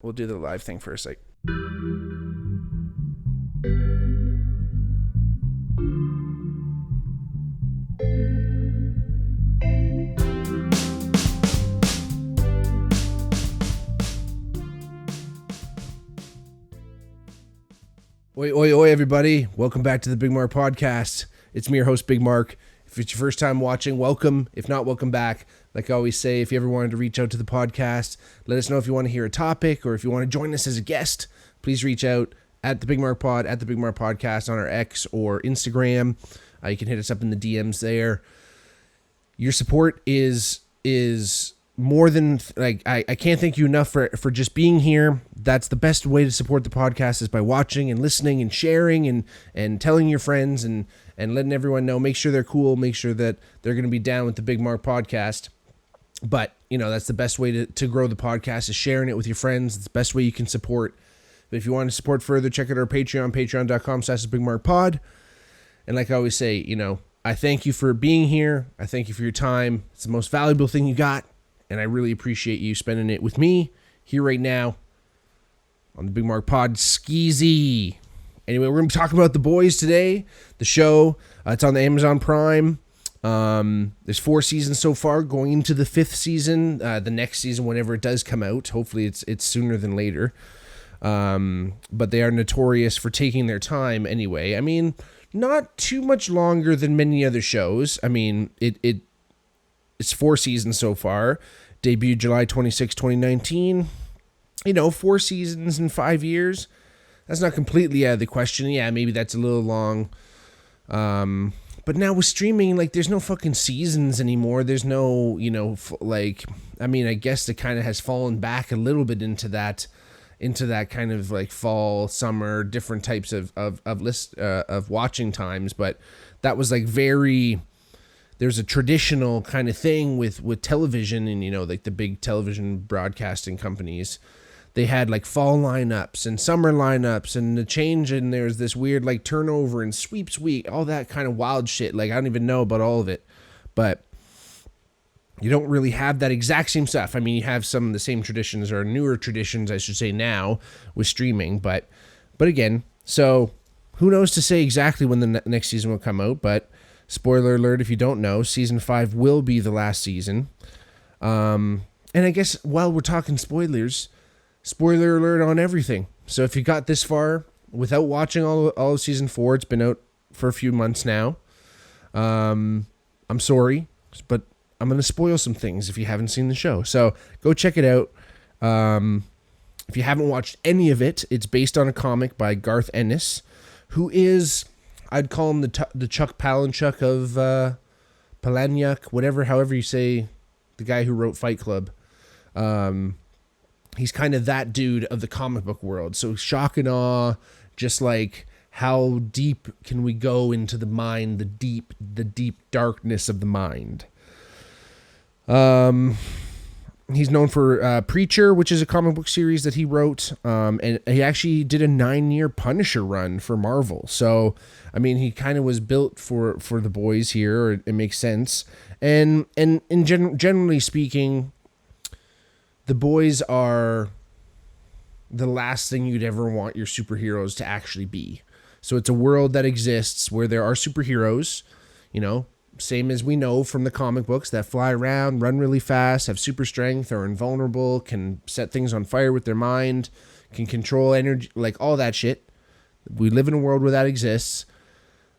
we'll do the live thing first. Like, oi, oi, oi, everybody. Welcome back to the Bigmark podcast. It's me, your host, Bigmark. If it's your first time watching, welcome. If not, welcome back. Like I always say, if you ever wanted to reach out to the podcast, let us know if you want to hear a topic or if you want to join us as a guest, please reach out at the Bigmark Pod, at the Bigmark Podcast on our X or Instagram. You can hit us up in the DMs there. Your support is more than, like, I can't thank you enough for just being here. That's the best way to support the podcast, is by watching and listening and sharing and telling your friends and letting everyone know. Make sure they're cool. Make sure that they're going to be down with the Bigmark podcast. But, you know, that's the best way to grow the podcast, is sharing it with your friends. It's the best way you can support. But if you want to support further, check out our Patreon, patreon.com/BigmarkPod. And like I always say, you know, I thank you for being here. I thank you for your time. It's the most valuable thing you got. And I really appreciate you spending it with me here right now on the Bigmark Pod Skeezy. Anyway, we're going to be talking about The Boys today. The show, it's on the Amazon Prime. There's 4 seasons so far, going into the 5th season. The next season, whenever it does come out, hopefully it's sooner than later. But they are notorious for taking their time anyway. I mean, not too much longer than many other shows. I mean, it's 4 seasons so far. Debuted July 26, 2019. You know, 4 seasons in 5 years. That's not completely out of the question. Yeah, maybe that's a little long. But now with streaming, like, there's no fucking seasons anymore. There's no, you know, like, I mean, I guess it kind of has fallen back a little bit into that kind of like fall, summer, different types of watching times. But that was like there's a traditional kind of thing with television and, you know, like the big television broadcasting companies. They had like fall lineups and summer lineups and the change, and there's this weird like turnover and sweeps week, all that kind of wild shit. Like, I don't even know about all of it, but you don't really have that exact same stuff. I mean, you have some of the same traditions, or newer traditions, I should say, now with streaming. But again, so who knows to say exactly when the next season will come out, but spoiler alert, if you don't know, season 5 will be the last season. And I guess while we're talking spoilers, spoiler alert on everything. So if you got this far without watching all of season 4, it's been out for a few months now. I'm sorry, but I'm going to spoil some things if you haven't seen the show. So go check it out. If you haven't watched any of it, it's based on a comic by Garth Ennis, who is, I'd call him the Chuck Palahniuk of Palahniuk, however you say, the guy who wrote Fight Club. He's kind of that dude of the comic book world. So shock and awe, just like how deep can we go into the mind, the deep darkness of the mind. He's known for Preacher, which is a comic book series that he wrote, and he actually did a 9-year Punisher run for Marvel. So, I mean, he kind of was built for the boys here. It makes sense. And generally speaking, the boys are the last thing you'd ever want your superheroes to actually be. So it's a world that exists where there are superheroes, you know, same as we know from the comic books, that fly around, run really fast, have super strength, are invulnerable, can set things on fire with their mind, can control energy, like all that shit. We live in a world where that exists,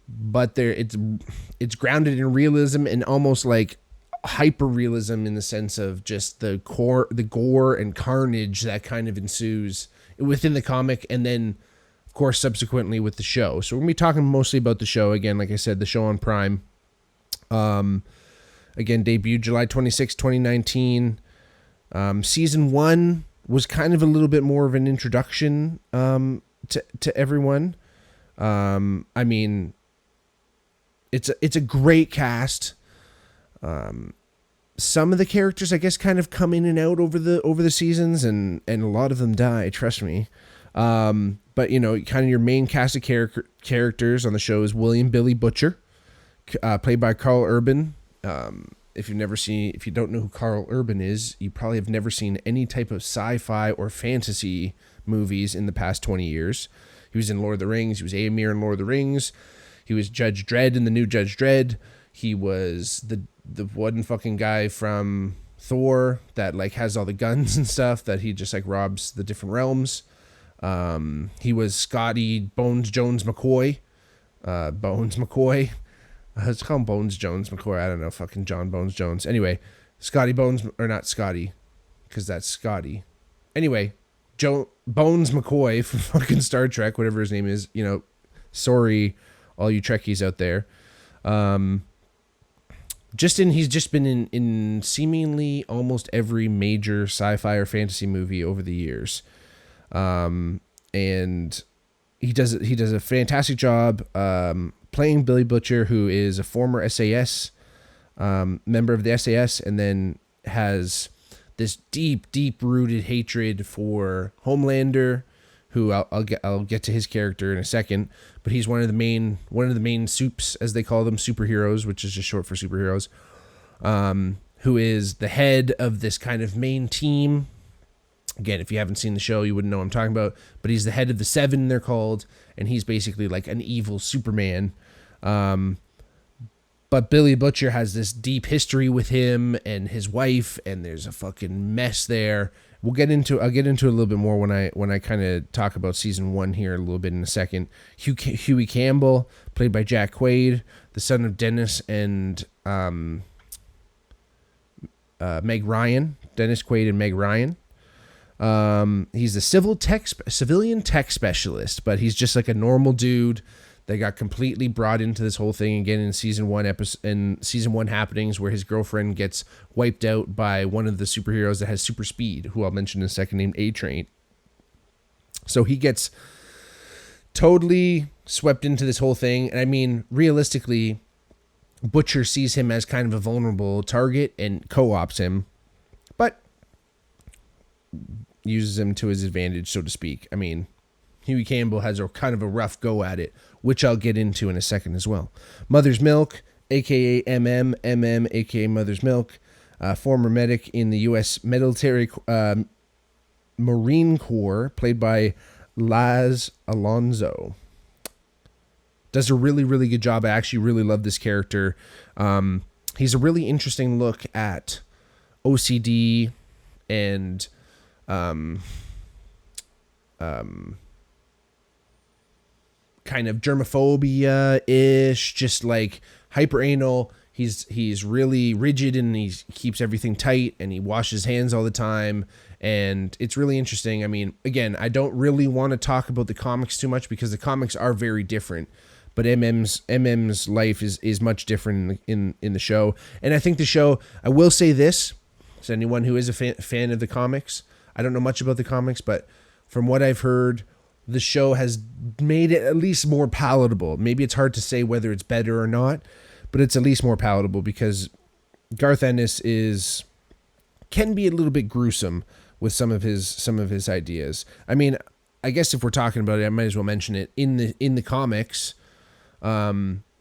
but it's grounded in realism and almost like hyper realism, in the sense of just the gore and carnage that kind of ensues within the comic, and then of course subsequently with the show. So we're gonna be talking mostly about the show. Again, like I said, the show on Prime. Again, debuted July 26, 2019. Season 1 was kind of a little bit more of an introduction to everyone. I mean, it's a great cast. Some of the characters, I guess, kind of come in and out over the seasons, and a lot of them die, trust me. But, you know, kind of your main cast of characters on the show is William Billy Butcher, played by Carl Urban. if you don't know who Carl Urban is, you probably have never seen any type of sci-fi or fantasy movies in the past 20 years. He was in Lord of the Rings. He was Aemir in Lord of the Rings. He was Judge Dredd in the new Judge Dredd. He was the one fucking guy from Thor that like has all the guns and stuff that he just like robs the different realms. He was Scotty Bones Jones McCoy. Bones McCoy. Let's call him Bones Jones McCoy. I don't know, fucking John Bones Jones. Anyway, Scotty Bones, or not Scotty, because that's Scotty. Anyway, Bones McCoy from fucking Star Trek, whatever his name is. You know, sorry, all you Trekkies out there. He's just been in seemingly almost every major sci-fi or fantasy movie over the years. And he does a fantastic job playing Billy Butcher, who is a former SAS member of the SAS, and then has this deep rooted hatred for Homelander, who I'll get to his character in a second, but he's one of the main soups, as they call them, superheroes, which is just short for superheroes, who is the head of this kind of main team. Again, if you haven't seen the show, you wouldn't know what I'm talking about, but he's the head of the Seven, they're called, and he's basically like an evil Superman. But Billy Butcher has this deep history with him and his wife, and there's a fucking mess there. I'll get into it a little bit more when I kind of talk about season 1 here a little bit in a second. Huey Campbell, played by Jack Quaid, the son of Dennis and Meg Ryan. Dennis Quaid and Meg Ryan. He's a civilian tech specialist, but he's just like a normal dude that got completely brought into this whole thing again in season 1 happenings, where his girlfriend gets wiped out by one of the superheroes that has super speed, who I'll mention in a second, named A-Train. So he gets totally swept into this whole thing. And I mean, realistically, Butcher sees him as kind of a vulnerable target and co-ops him, but uses him to his advantage, so to speak. I mean, Huey Campbell has a kind of a rough go at it, which I'll get into in a second as well. Mother's Milk, a.k.a. MM, a.k.a. Mother's Milk, former medic in the U.S. military Marine Corps, played by Laz Alonso. Does a really, really good job. I actually really love this character. He's a really interesting look at OCD and kind of germophobia-ish, just like hyper anal. He's really rigid, and he keeps everything tight, and he washes hands all the time, and it's really interesting. I mean, again, I don't really want to talk about the comics too much because the comics are very different, but MM's life is much different in the show. And I think the show, I will say this to anyone who is a fan of the comics, I don't know much about the comics, but from what I've heard, the show has made it at least more palatable. Maybe it's hard to say whether it's better or not, but it's at least more palatable because Garth Ennis can be a little bit gruesome with some of his ideas. I mean, I guess if we're talking about it, I might as well mention it. In the comics, MM's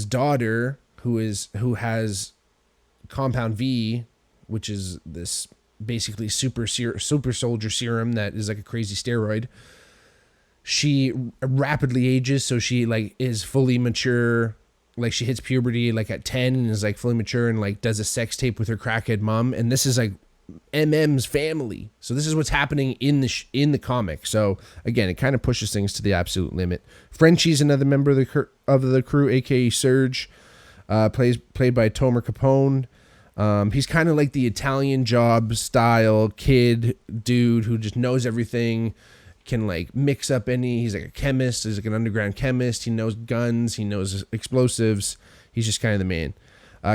daughter, who has Compound V, which is this basically super soldier serum that is like a crazy steroid. She rapidly ages, so she like is fully mature. Like she hits puberty like at 10 and is like fully mature and like does a sex tape with her crackhead mom. And this is like MM's family. So this is what's happening in the comic. So again, it kind of pushes things to the absolute limit. Frenchie's another member of the crew, aka Serge, played by Tomer Capone. He's kind of like the Italian Job style kid dude who just knows everything, can like mix up he's like a chemist, he's like an underground chemist, he knows guns, he knows explosives, he's just kind of the man.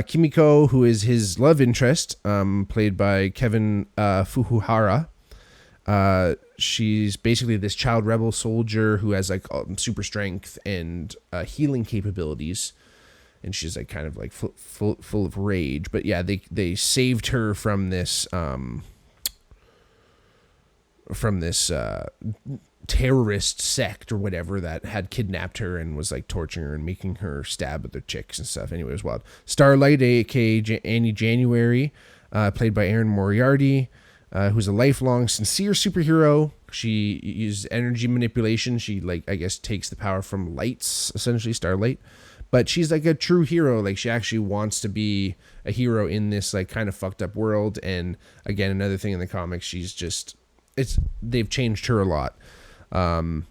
Kimiko, who is his love interest, played by Kevin Fukuhara. She's basically this child rebel soldier who has like super strength and healing capabilities. And she's like kind of like full of rage. But yeah, they saved her from this terrorist sect or whatever that had kidnapped her and was like torturing her and making her stab other chicks and stuff. Anyway, it was wild. Starlight, aka Annie January, played by Erin Moriarty, who's a lifelong sincere superhero. She uses energy manipulation. She, like, I guess, takes the power from lights, essentially, Starlight. But she's like a true hero. Like, she actually wants to be a hero in this like kind of fucked up world. And again, another thing in the comics, she's just, they've changed her a lot. And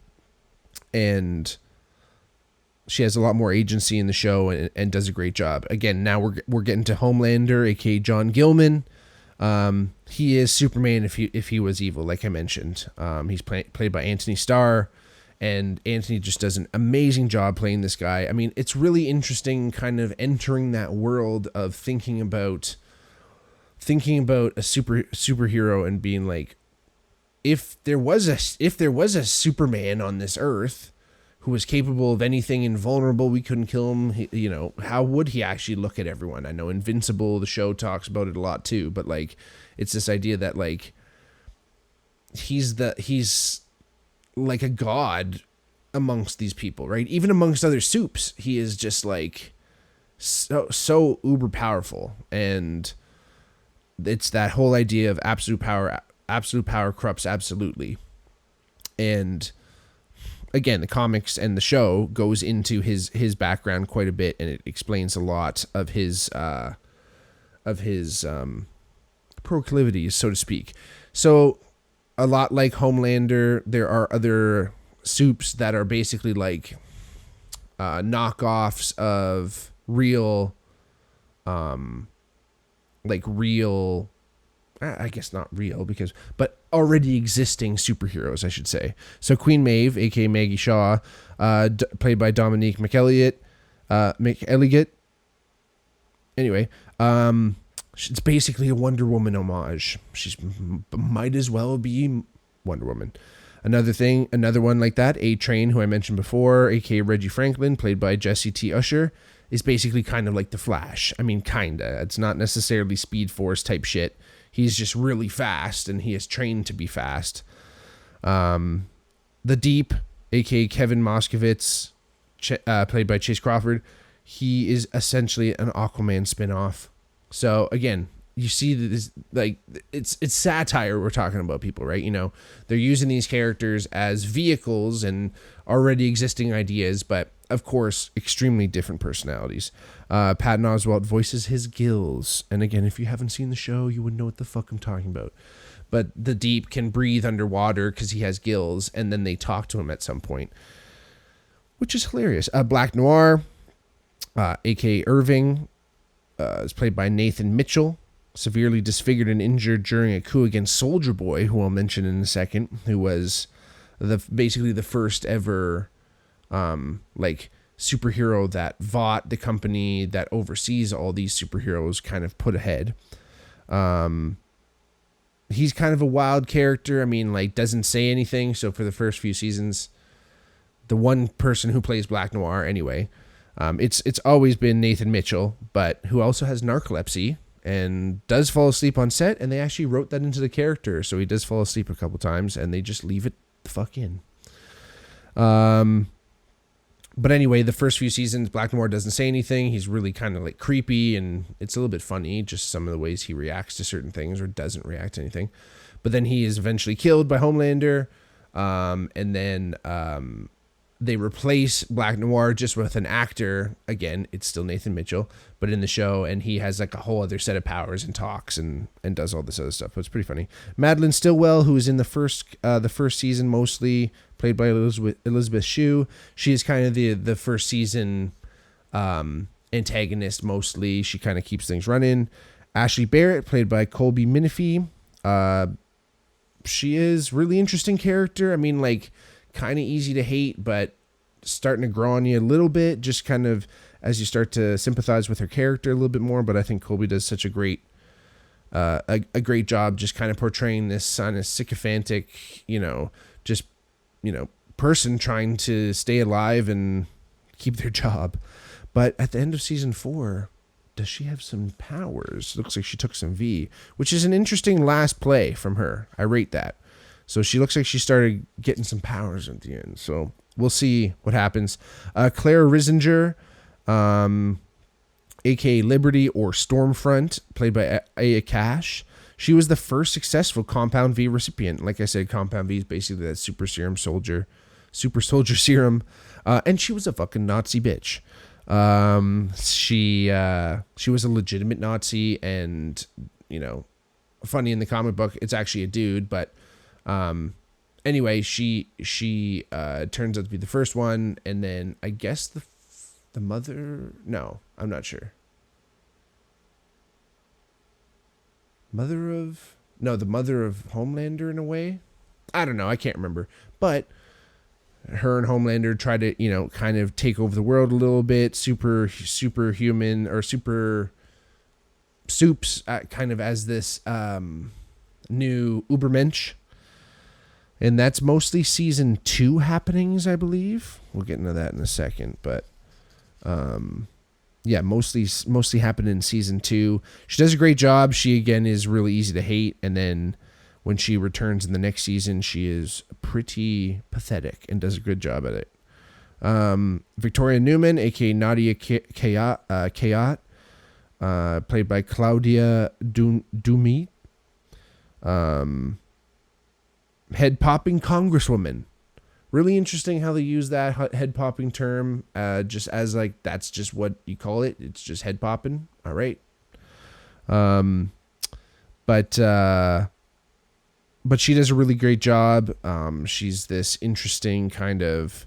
she has a lot more agency in the show and does a great job. Again, now we're getting to Homelander, aka John Gilman. He is Superman if he was evil, like I mentioned. He's played by Anthony Starr, and Anthony just does an amazing job playing this guy. I mean, it's really interesting kind of entering that world of thinking about a superhero and being like, if there was a Superman on this earth who was capable of anything, invulnerable, we couldn't kill him, how would he actually look at everyone? I know Invincible, the show, talks about it a lot too, but like, it's this idea that like he's like a god amongst these people, right? Even amongst other supes, he is just like so uber powerful. And it's that whole idea of absolute power corrupts absolutely. And again, the comics and the show goes into his background quite a bit, and it explains a lot of his proclivities, so to speak. So a lot like Homelander, there are other supes that are basically like knockoffs of real, I guess not real but already existing superheroes, I should say. So Queen Maeve, aka Maggie Shaw, played by Dominique McElligott. Anyway, it's basically a Wonder Woman homage. She's might as well be Wonder Woman. Another one like that, A-Train, who I mentioned before, aka Reggie Franklin, played by Jesse T. Usher, is basically kind of like the Flash. I mean, kinda. It's not necessarily Speed Force type shit. He's just really fast, and he is trained to be fast. The Deep, a.k.a. Kevin Moskowitz, played by Chase Crawford, he is essentially an Aquaman spinoff. So, again, you see that this, like, it's satire we're talking about, people, right? They're using these characters as vehicles and already existing ideas, but, of course, extremely different personalities. Patton Oswalt voices his gills. And again, if you haven't seen the show, you wouldn't know what the fuck I'm talking about. But the Deep can breathe underwater because he has gills, and then they talk to him at some point, which is hilarious. Black Noir, a.k.a. Irving, is played by Nathan Mitchell, severely disfigured and injured during a coup against Soldier Boy, who I'll mention in a second, who was basically the first ever superhero that Vought, the company that oversees all these superheroes, kind of put ahead. He's kind of a wild character. I mean, like, doesn't say anything. So for the first few seasons, the one person who plays Black Noir, anyway, it's always been Nathan Mitchell, but who also has narcolepsy and does fall asleep on set. And they actually wrote that into the character, so he does fall asleep a couple times, and they just leave it the fuck in. But anyway, the first few seasons, Black Noir doesn't say anything. He's really kind of like creepy, and it's a little bit funny, just some of the ways he reacts to certain things or doesn't react to anything. But then he is eventually killed by Homelander, and then they replace Black Noir just with an actor. Again, it's still Nathan Mitchell, but in the show, and he has like a whole other set of powers and talks and does all this other stuff. But it's pretty funny. Madeline Stillwell, who is in the first season mostly, played by Elizabeth Shue. She is kind of the first season antagonist mostly. She kind of keeps things running. Ashley Barrett, played by Colby Minifie. She is really interesting character. I mean, like, kind of easy to hate, but starting to grow on you a little bit, just kind of as you start to sympathize with her character a little bit more. But I think Colby does such a great great job just kind of portraying this kind of sycophantic, person trying to stay alive and keep their job. But at the end of season 4, does she have some powers? Looks like she took some V, which is an interesting last play from her. I rate that. So she looks like she started getting some powers at the end. So we'll see what happens. Claire Risinger, aka Liberty or Stormfront, played by Aya Cash. She was the first successful Compound V recipient. Like I said, Compound V is basically that super soldier serum. And she was a fucking Nazi bitch. She was a legitimate Nazi, and, you know, funny in the comic book, it's actually a dude, but anyway, she turns out to be the first one, and then I guess the mother, no, I'm not sure. The mother of Homelander in a way. I don't know. I can't remember. But her and Homelander try to, you know, kind of take over the world a little bit. Superhuman or super soups kind of as this new Ubermensch. And that's mostly season 2 happenings, I believe. We'll get into that in a second. But yeah, mostly happened in season 2. She does a great job. She, again, is really easy to hate. And then when she returns in the next season, she is pretty pathetic and does a good job at it. Victoria Newman, a.k.a. Nadia Kayat, played by Claudia Dumit. Head-popping congresswoman. Really interesting how they use that head-popping term, just as, like, that's just what you call it. It's just head-popping. All right. But she does a really great job. She's this interesting kind of...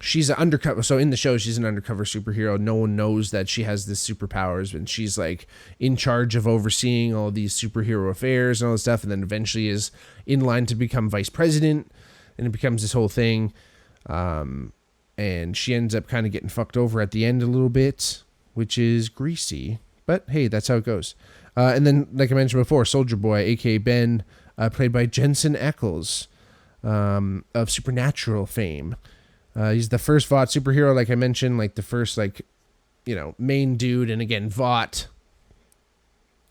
She's an undercover. So in the show, she's an undercover superhero. No one knows that she has this superpowers, and she's like in charge of overseeing all these superhero affairs and all this stuff. And then eventually is in line to become vice president, and it becomes this whole thing. And she ends up kind of getting fucked over at the end a little bit, which is greasy. But hey, that's how it goes. And then, like I mentioned before, Soldier Boy, aka Ben, played by Jensen Ackles, of Supernatural fame. He's the first Vought superhero, like I mentioned, like the first, like, you know, main dude. And again, Vought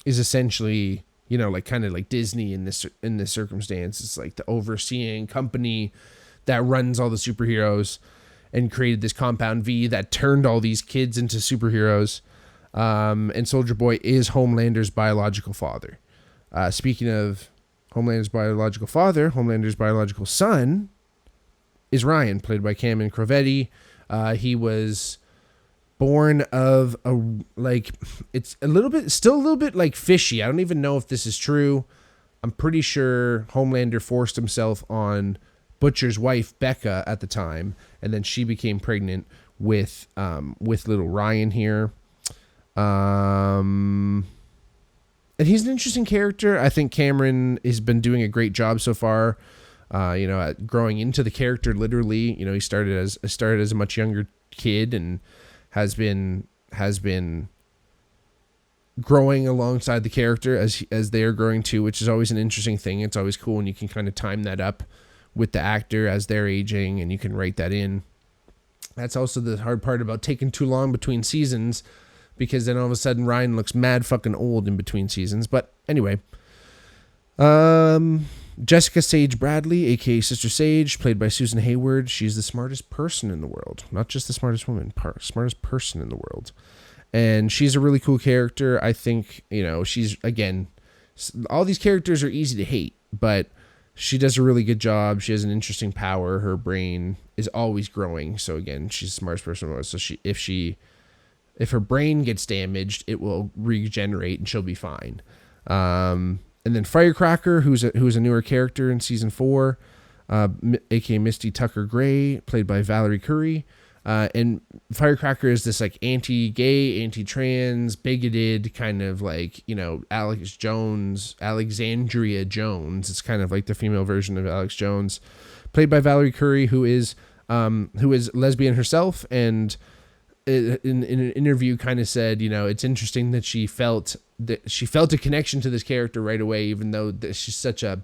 is essentially, you know, like kind of like Disney in this circumstance. It's like the overseeing company that runs all the superheroes and created this Compound V that turned all these kids into superheroes. And Soldier Boy is Homelander's biological father. Speaking of Homelander's biological father, Homelander's biological son is Ryan, played by Cameron Crovetti. He was born of a, like, it's still a little bit like fishy. I don't even know if this is true. I'm pretty sure Homelander forced himself on Butcher's wife, Becca, at the time, and then she became pregnant with little Ryan here. And he's an interesting character. I think Cameron has been doing a great job so far. You know, at growing into the character, literally. You know, he started as a much younger kid and has been growing alongside the character as they are growing too, which is always an interesting thing. It's always cool when you can kind of time that up with the actor as they're aging, and you can write that in. That's also the hard part about taking too long between seasons, because then all of a sudden Ryan looks mad fucking old in between seasons. But anyway, Jessica Sage Bradley, aka Sister Sage, played by Susan Hayward. She's the smartest person in the world. Not just the smartest woman, smartest person in the world. And she's a really cool character. I think, you know, she's, again, all these characters are easy to hate, but she does a really good job. She has an interesting power. Her brain is always growing. So again, she's the smartest person in the world. So if her brain gets damaged, it will regenerate and she'll be fine. And then Firecracker, who's a newer character in season 4, aka Misty Tucker Gray, played by Valerie Curry. And Firecracker is this like anti-gay, anti-trans, bigoted kind of like, you know, Alexandria Jones. It's kind of like the female version of Alex Jones, played by Valerie Curry, who is lesbian herself, and in an interview kind of said, you know, it's interesting that she felt a connection to this character right away, even though she's such a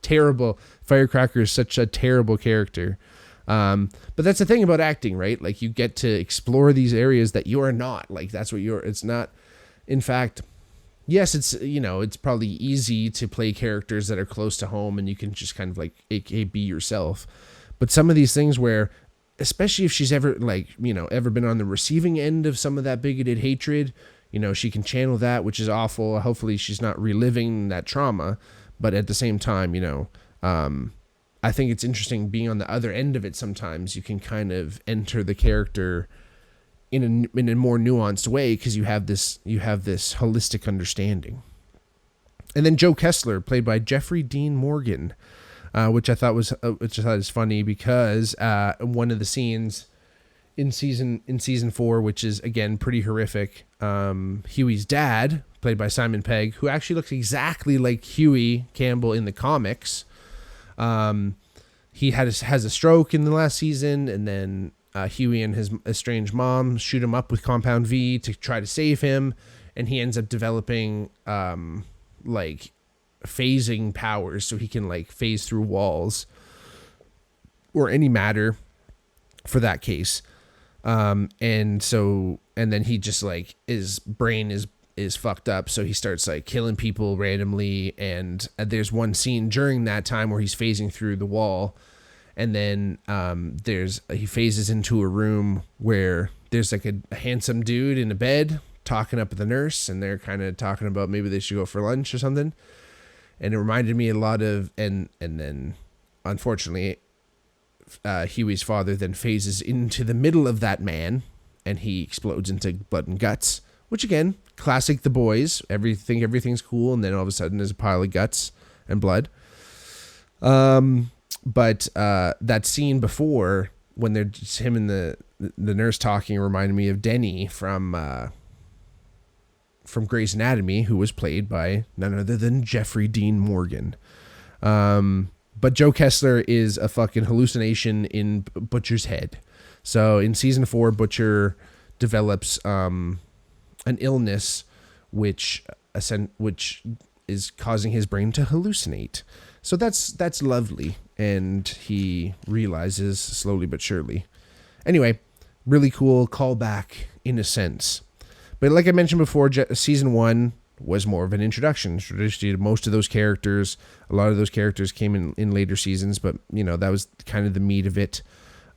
terrible, Firecracker is such a terrible character. But that's the thing about acting, right? Like, you get to explore these areas that you are not. Like, that's what it's not. In fact, yes, it's, it's probably easy to play characters that are close to home and you can just kind of like aka be yourself. But some of these things where, especially if she's ever ever been on the receiving end of some of that bigoted hatred, she can channel that, which is awful. Hopefully she's not reliving that trauma, but at the same time, I think it's interesting being on the other end of it. Sometimes you can kind of enter the character in a more nuanced way because you have this holistic understanding. And then Joe Kessler, played by Jeffrey Dean Morgan, which I thought is funny because one of the scenes in season 4, which is again pretty horrific, Huey's dad, played by Simon Pegg, who actually looks exactly like Huey Campbell in the comics. He has a stroke in the last season, and then Huey and his estranged mom shoot him up with Compound V to try to save him, and he ends up developing phasing powers, so he can phase through walls or any matter for that case. And then he just his brain is fucked up, so he starts killing people randomly, and there's one scene during that time where he's phasing through the wall, and then he phases into a room where there's a handsome dude in a bed talking up at the nurse, and they're kind of talking about maybe they should go for lunch or something. And it reminded me a lot of, and then unfortunately Huey's father then phases into the middle of that man, and he explodes into blood and guts, which again, classic The Boys. Everything's cool, and then all of a sudden there's a pile of guts and blood. But that scene before, when they're just him and the nurse talking, reminded me of Denny from Grey's Anatomy, who was played by none other than Jeffrey Dean Morgan. But Joe Kessler is a fucking hallucination in Butcher's head. So in season 4, Butcher develops an illness which is causing his brain to hallucinate. So that's lovely, and he realizes slowly but surely. Anyway, really cool callback in a sense. But like I mentioned before, season 1 was more of an introduction. Introduced you to most of those characters. A lot of those characters came in later seasons, but that was kind of the meat of it.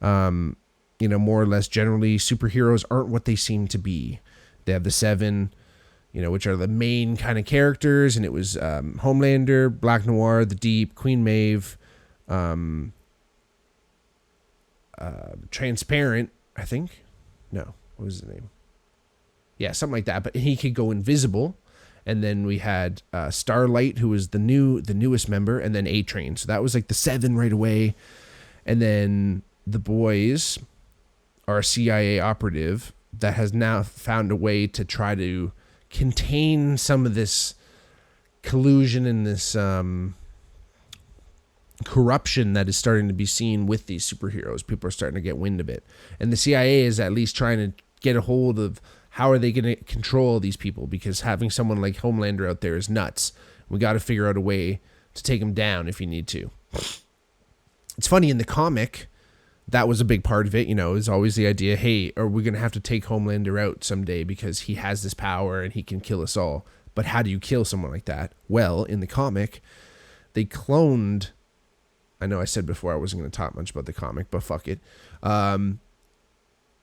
More or less generally, superheroes aren't what they seem to be. They have the 7, which are the main kind of characters, and it was Homelander, Black Noir, The Deep, Queen Maeve, Transparent, I think. No, what was his name? Yeah, something like that. But he could go invisible. And then we had Starlight, who was the newest member, and then A-Train. So that was the 7 right away. And then the Boys are a CIA operative that has now found a way to try to contain some of this collusion and this corruption that is starting to be seen with these superheroes. People are starting to get wind of it. And the CIA is at least trying to get a hold of how are they going to control these people, because having someone like Homelander out there is nuts. We got to figure out a way to take him down if you need to. It's funny, in the comic, that was a big part of it. It's always the idea, hey, are we going to have to take Homelander out someday because he has this power and he can kill us all? But how do you kill someone like that? Well, in the comic, they cloned... I know I said before I wasn't going to talk much about the comic, but fuck it.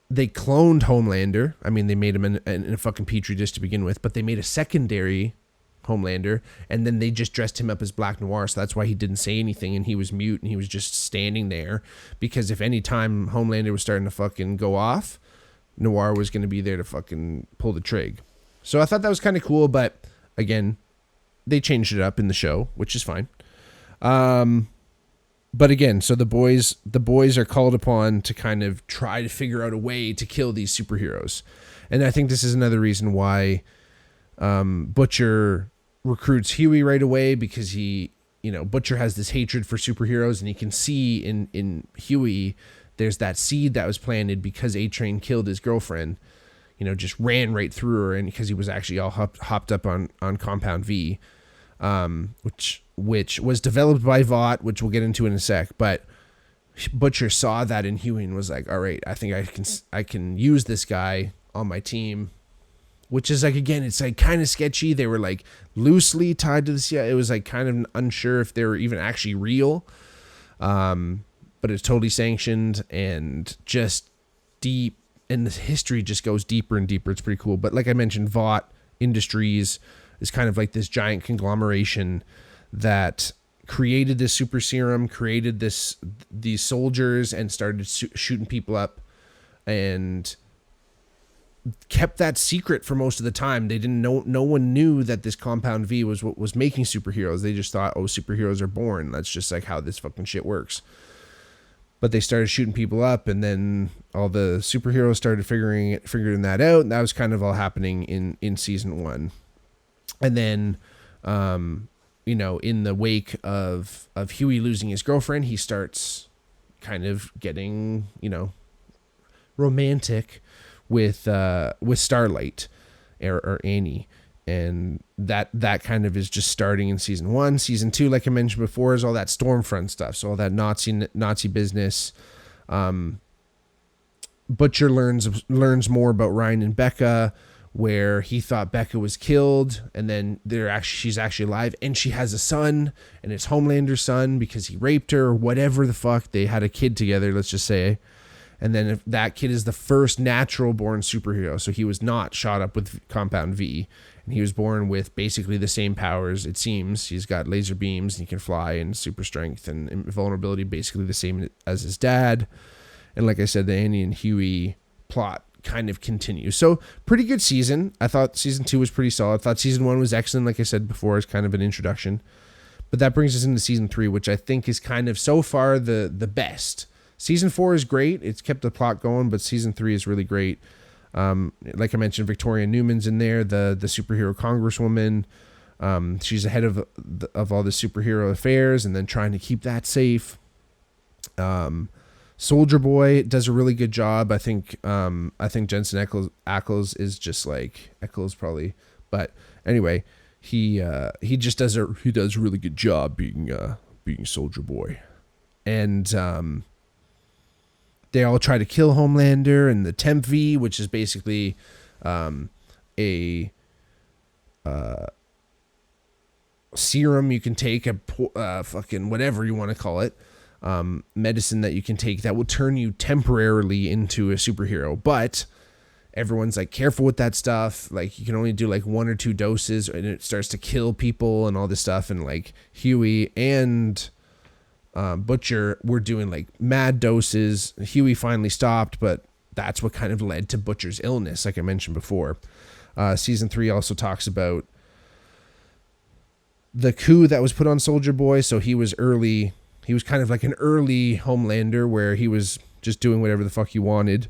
They cloned Homelander. I mean, they made him in a fucking petri dish to begin with, but they made a secondary Homelander, and then they just dressed him up as Black Noir, so that's why he didn't say anything, and he was mute, and he was just standing there, because if any time Homelander was starting to fucking go off, Noir was going to be there to fucking pull the trig. So I thought that was kind of cool, but again, they changed it up in the show, which is fine. But again, so the boys are called upon to kind of try to figure out a way to kill these superheroes. And I think this is another reason why Butcher recruits Huey right away, because Butcher has this hatred for superheroes, and he can see in Huey there's that seed that was planted because A-Train killed his girlfriend, just ran right through her, and because he was actually all hopped up on Compound V, which was developed by Vought, which we'll get into in a sec. But Butcher saw that in Huey and was like, all right, I think I can use this guy on my team which is like, again, it's like kind of sketchy. They were like loosely tied to the CIA. It was like kind of unsure if they were even actually real. But it's totally sanctioned and just deep. And the history just goes deeper and deeper. It's pretty cool. But like I mentioned, Vought Industries is kind of like this giant conglomeration that created this super serum, created these soldiers, and started shooting people up, and kept that secret for most of the time. They didn't know. No one knew that this Compound V was what was making superheroes. They just thought, oh, superheroes are born. That's just like how this fucking shit works. But they started shooting people up, and then all the superheroes started figuring that out. And that was kind of all happening in season 1. And then, in the wake of Huey losing his girlfriend, he starts kind of getting, romantic with Starlight or Annie. And that kind of is just starting in season 1. Season 2, like I mentioned before, is all that Stormfront stuff. So all that Nazi business. Butcher learns more about Ryan and Becca, where he thought Becca was killed, and then she's actually alive, and she has a son, and it's Homelander's son because he raped her or whatever the fuck. They had a kid together, let's just say. And then if that kid is the first natural born superhero. So he was not shot up with Compound V. And he was born with basically the same powers, it seems. He's got laser beams, and he can fly, and super strength and invulnerability, basically the same as his dad. And like I said, the Annie and Huey plot kind of continues. So pretty good season. I thought season 2 was pretty solid. I thought season 1 was excellent, like I said before, as kind of an introduction. But that brings us into season 3, which I think is kind of so far the best. Season 4 is great. It's kept the plot going, but season 3 is really great. Like I mentioned, Victoria Newman's in there, the superhero congresswoman. She's the head of all the superhero affairs, and then trying to keep that safe. Soldier Boy does a really good job. I think Jensen Ackles is just like Ackles probably, but anyway, he just does a really good job being Soldier Boy, and they all try to kill Homelander, and the Temp V, which is basically a serum you can take, a fucking whatever you want to call it, medicine that you can take that will turn you temporarily into a superhero. But everyone's like, careful with that stuff. Like, you can only do like 1 or 2 doses, and it starts to kill people and all this stuff. And like Huey and Butcher were doing like mad doses. Huey finally stopped, but that's what kind of led to Butcher's illness, like I mentioned before. Season 3 also talks about the coup that was put on Soldier Boy. So he was kind of like an early Homelander, where he was just doing whatever the fuck he wanted.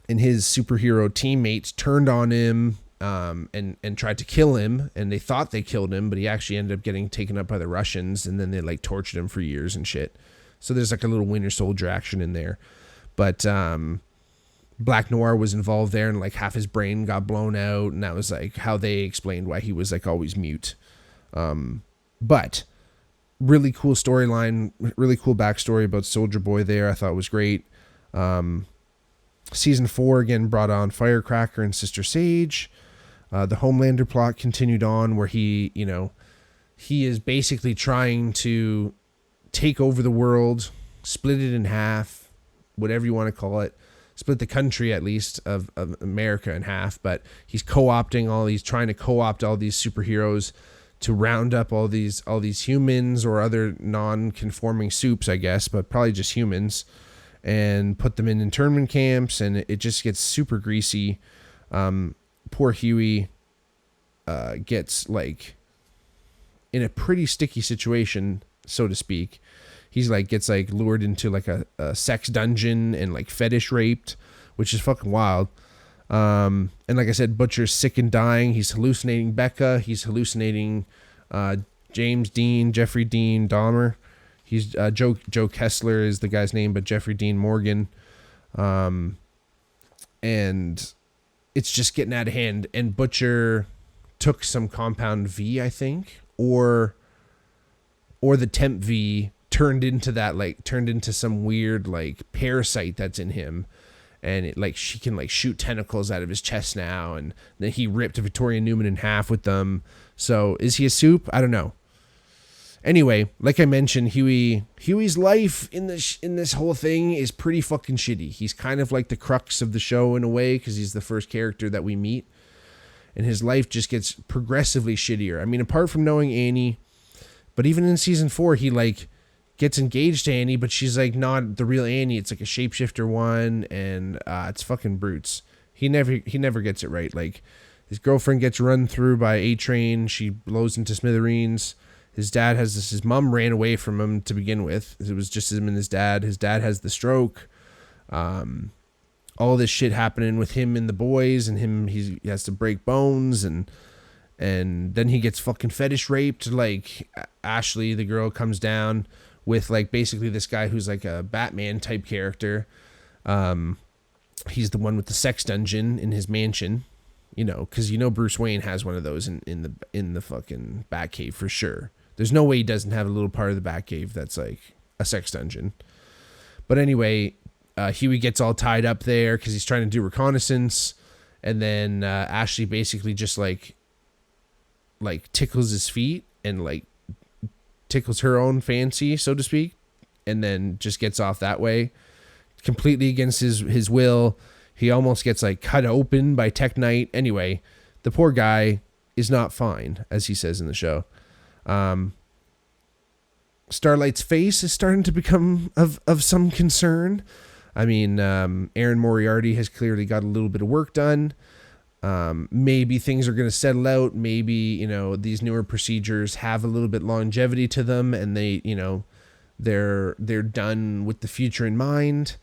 And his superhero teammates turned on him, and tried to kill him, and they thought they killed him, but he actually ended up getting taken up by the Russians, and then they like tortured him for years and shit. So there's like a little Winter Soldier action in there. But Black Noir was involved there, and like half his brain got blown out, and that was like how they explained why he was like always mute. But really cool storyline, really cool backstory about Soldier Boy there. I thought was great. Season 4 again brought on Firecracker and Sister Sage. The Homelander plot continued on, where he is basically trying to take over the world, split it in half, whatever you want to call it, split the country at least of America in half. But he's trying to co-opt all these superheroes to round up all these humans or other non-conforming soups, I guess, but probably just humans, and put them in internment camps, and it just gets super greasy. Poor Huey gets like in a pretty sticky situation, so to speak. He's like gets like lured into like a sex dungeon and like fetish raped, which is fucking wild. And like I said, Butcher's sick and dying. He's hallucinating Becca. He's hallucinating James Dean, Jeffrey Dean Dahmer. He's Joe Kessler is the guy's name, but Jeffrey Dean Morgan. And it's just getting out of hand. And Butcher took some Compound V, I think, or the Temp V turned into some weird like parasite that's in him. and she can shoot tentacles out of his chest now, and then he ripped Victoria Newman in half with them. So is he a soup? I don't know. Anyway, like I mentioned, Huey's life in this whole thing is pretty fucking shitty. He's kind of like the crux of the show in a way, because he's the first character that we meet, and his life just gets progressively shittier. I mean, apart from knowing Annie, but even in season 4, he gets engaged to Annie, but she's not the real Annie. It's a shapeshifter one, and it's fucking brutes. He never gets it right. His girlfriend gets run through by A-Train. She blows into smithereens. His dad has this. His mom ran away from him to begin with. It was just him and his dad. His dad has the stroke. All this shit happening with him and the boys, and he has to break bones, and then he gets fucking fetish raped. Ashley, the girl, comes down with basically this guy who's a Batman type character. He's the one with the sex dungeon in his mansion, because Bruce Wayne has one of those in the fucking Batcave for sure. There's no way he doesn't have a little part of the Batcave that's a sex dungeon. But anyway, Huey gets all tied up there because he's trying to do reconnaissance, and then Ashley basically just tickles his feet and tickles her own fancy, so to speak, and then just gets off that way, completely against his will. He almost gets cut open by Tech Knight. Anyway, the poor guy is not fine, as he says in the show. Starlight's face is starting to become of some concern. I mean, Aaron Moriarty has clearly got a little bit of work done. Maybe things are going to settle out. Maybe, these newer procedures have a little bit longevity to them, and they're done with the future in mind.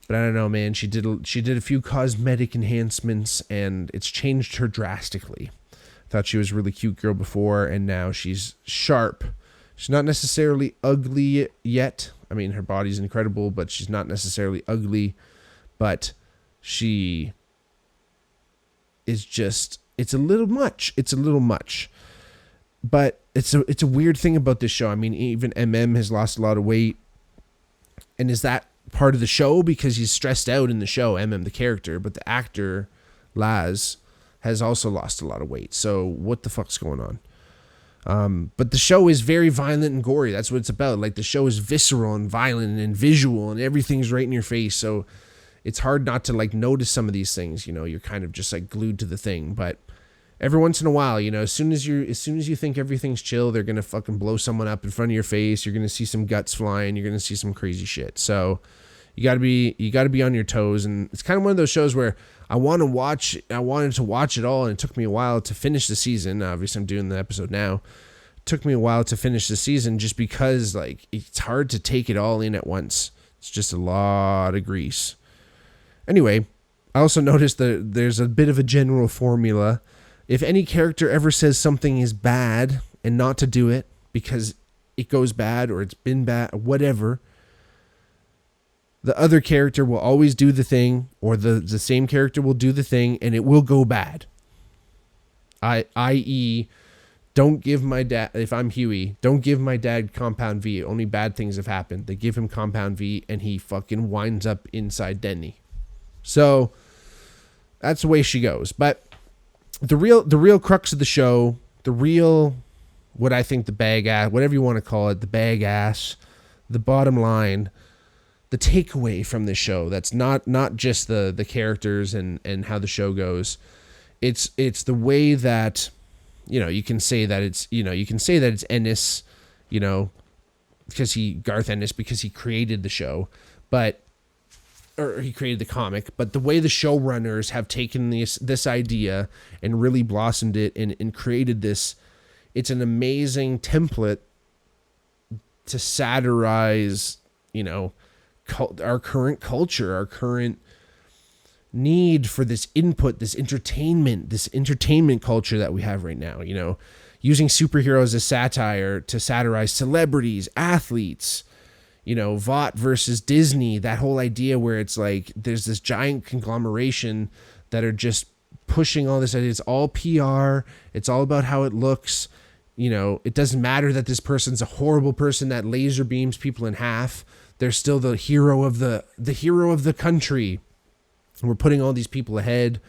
But I don't know, man. She did a few cosmetic enhancements, and it's changed her drastically. Thought she was a really cute girl before, and now she's sharp. She's not necessarily ugly yet. I mean, her body's incredible, but she's not necessarily ugly. But she is just, it's a little much. It's a little much. But it's a weird thing about this show. I mean, even MM has lost a lot of weight. And is that part of the show? Because he's stressed out in the show, MM the character, but the actor, Laz, has also lost a lot of weight. So what the fuck's going on? But the show is very violent and gory. That's what it's about. The show is visceral and violent and visual, and everything's right in your face. So it's hard not to notice some of these things. You're kind of just glued to the thing. But every once in a while, as soon as you think everything's chill, they're gonna fucking blow someone up in front of your face. You're gonna see some guts flying. You're gonna see some crazy shit. So you gotta be on your toes. And it's kind of one of those shows where I wanted to watch it all, and it took me a while to finish the season. Obviously, I'm doing the episode now. It took me a while to finish the season just because it's hard to take it all in at once. It's just a lot of grease. Anyway, I also noticed that there's a bit of a general formula. If any character ever says something is bad and not to do it because it goes bad or it's been bad, whatever, the other character will always do the thing, or the same character will do the thing, and it will go bad. I.e., don't give my dad, if I'm Huey, don't give my dad Compound V. Only bad things have happened. They give him Compound V, and he fucking winds up inside Denny. So that's the way she goes. But the real crux of the show, what I think the bag ass, whatever you want to call it, the bag ass, the bottom line, the takeaway from this show, that's not just the characters and how the show goes. It's the way that, you can say that it's Ennis, because Garth Ennis, because he created the show, or he created the comic, but the way the showrunners have taken this idea and really blossomed it and created this, it's an amazing template to satirize, our current culture, our current need for this input, this entertainment culture that we have right now, using superheroes as satire to satirize celebrities, athletes, Vought versus Disney, that whole idea where it's there's this giant conglomeration that are just pushing all this idea. It's all PR. It's all about how it looks. It doesn't matter that this person's a horrible person that laser beams people in half. They're still the hero of the country. we're putting all these people ahead,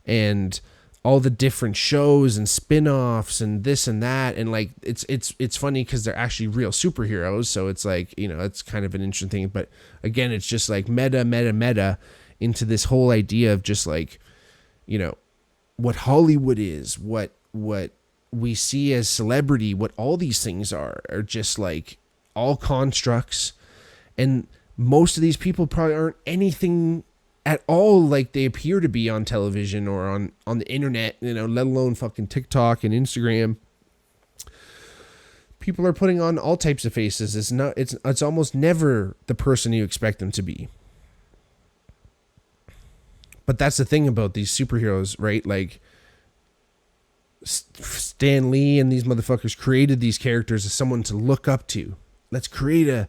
and all the different shows and spin-offs and this and that, and like it's funny because they're actually real superheroes, so it's like, you know, it's kind of an interesting thing. But again, it's just like meta into this whole idea of just like, you know, what Hollywood is, what we see as celebrity, what all these things are just like all constructs, and most of these people probably aren't anything at all like they appear to be on television or on the internet, you know, let alone fucking TikTok and Instagram. People are putting on all types of faces. It's almost never the person you expect them to be. But that's the thing about these superheroes, right? Like Stan Lee and these motherfuckers created these characters as someone to look up to. Let's create a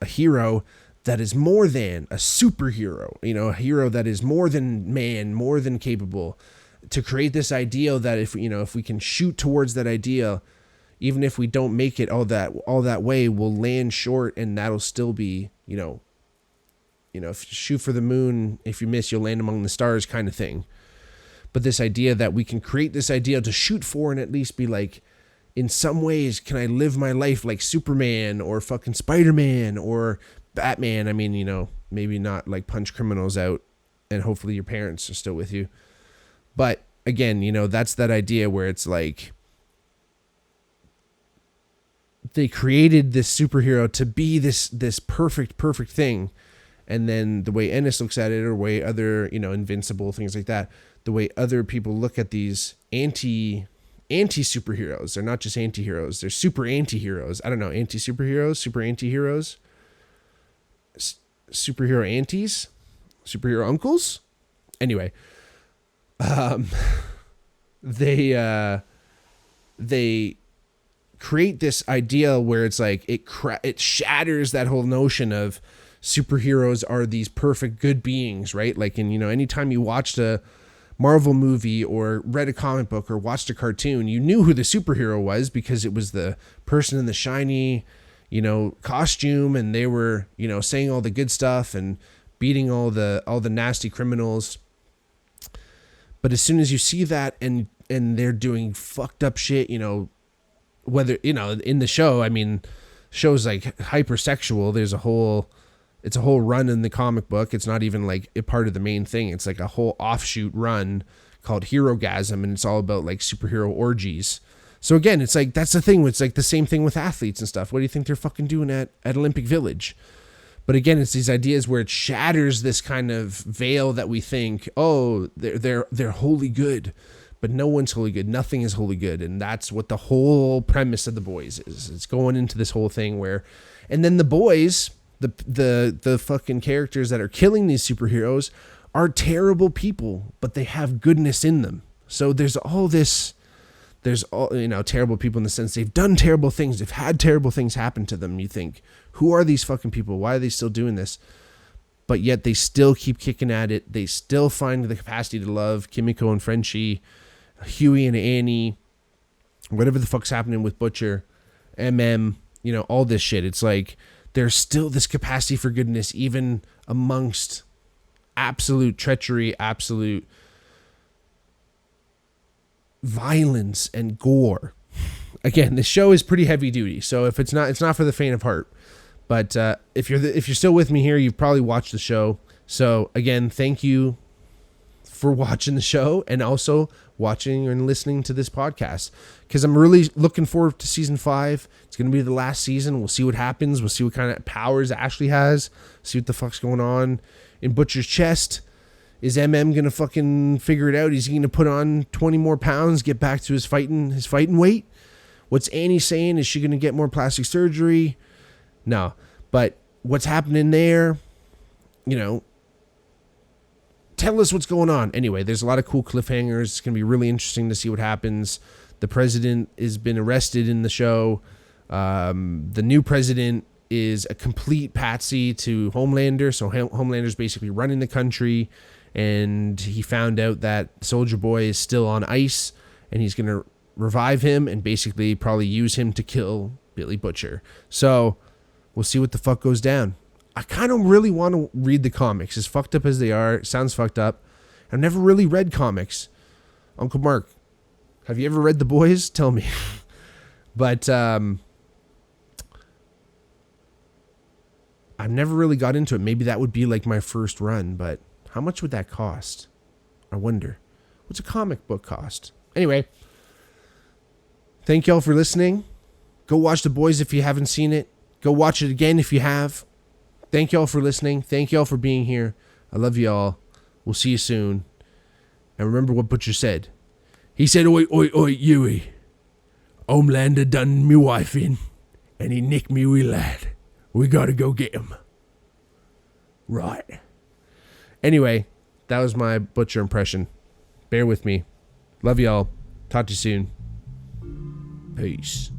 hero that is more than a superhero, you know, a hero that is more than man, more than capable, to create this ideal that if we can shoot towards that ideal, even if we don't make it all that way, we'll land short, and that'll still be, you know, if you shoot for the moon, if you miss, you'll land among the stars kind of thing. But this idea that we can create this ideal to shoot for and at least be like, in some ways, can I live my life like Superman or fucking Spider-Man or Batman? I mean, you know, maybe not like punch criminals out, and hopefully your parents are still with you. But again, you know, that's that idea where it's like they created this superhero to be this perfect thing. And then the way Ennis looks at it, or way other, you know, Invincible, things like that, the way other people look at these anti-superheroes. They're not just anti-heroes. They're super anti-heroes. I don't know. Anti-superheroes? Super anti-heroes? Superhero aunties? Superhero uncles? Anyway. They create this idea where it's like it shatters that whole notion of superheroes are these perfect good beings, right? Like, in, you know, anytime you watched a Marvel movie or read a comic book or watched a cartoon, you knew who the superhero was because it was the person in the shiny, you know, costume, and they were, you know, saying all the good stuff and beating all the nasty criminals. But as soon as you see that and they're doing fucked up shit, you know, whether, you know, in the show, I mean, show's like hypersexual. It's a whole run in the comic book. It's not even like a part of the main thing. It's like a whole offshoot run called Herogasm, and it's all about like superhero orgies. So again, it's like, that's the thing. It's like the same thing with athletes and stuff. What do you think they're fucking doing at Olympic Village? But again, it's these ideas where it shatters this kind of veil that we think, oh, they're wholly good, but no one's wholly good. Nothing is wholly good. And that's what the whole premise of The Boys is. It's going into this whole thing where, and then the boys, the fucking characters that are killing these superheroes are terrible people, but they have goodness in them. So there's all, you know, terrible people in the sense they've done terrible things. They've had terrible things happen to them. You think, who are these fucking people? Why are they still doing this? But yet they still keep kicking at it. They still find the capacity to love Kimiko and Frenchie, Huey and Annie, whatever the fuck's happening with Butcher, MM, you know, all this shit. It's like, there's still this capacity for goodness, even amongst absolute treachery, absolute violence and gore. Again, this show is pretty heavy duty, so if it's not for the faint of heart. But if you're still with me here, you've probably watched the show. So again, thank you for watching the show and also watching and listening to this podcast, because I'm really looking forward to season 5. It's going to be the last season. We'll see what happens. We'll see what kind of powers Ashley has. See what the fuck's going on in Butcher's chest. Is MM going to fucking figure it out? Is he going to put on 20 more pounds, get back to his fighting weight? What's Annie saying? Is she going to get more plastic surgery? No. But what's happening there? You know, tell us what's going on. Anyway, there's a lot of cool cliffhangers. It's going to be really interesting to see what happens. The president has been arrested in the show. The new president is a complete patsy to Homelander. So Homelander's basically running the country, and he found out that Soldier Boy is still on ice, and he's going to revive him and basically probably use him to kill Billy Butcher. So we'll see what the fuck goes down. I kind of really want to read the comics. As fucked up as they are, it sounds fucked up. I've never really read comics. Uncle Mark, have you ever read The Boys? Tell me. But I've never really got into it. Maybe that would be like my first run, but how much would that cost? I wonder. What's a comic book cost? Anyway, thank y'all for listening. Go watch The Boys if you haven't seen it. Go watch it again if you have. Thank y'all for listening. Thank y'all for being here. I love y'all. We'll see you soon. And remember what Butcher said. He said, oi, oi, oi, Yui. Homelander done me wife in, and he nicked me wee lad. We gotta go get him. Right. Anyway, that was my Butcher impression. Bear with me. Love y'all. Talk to you soon. Peace.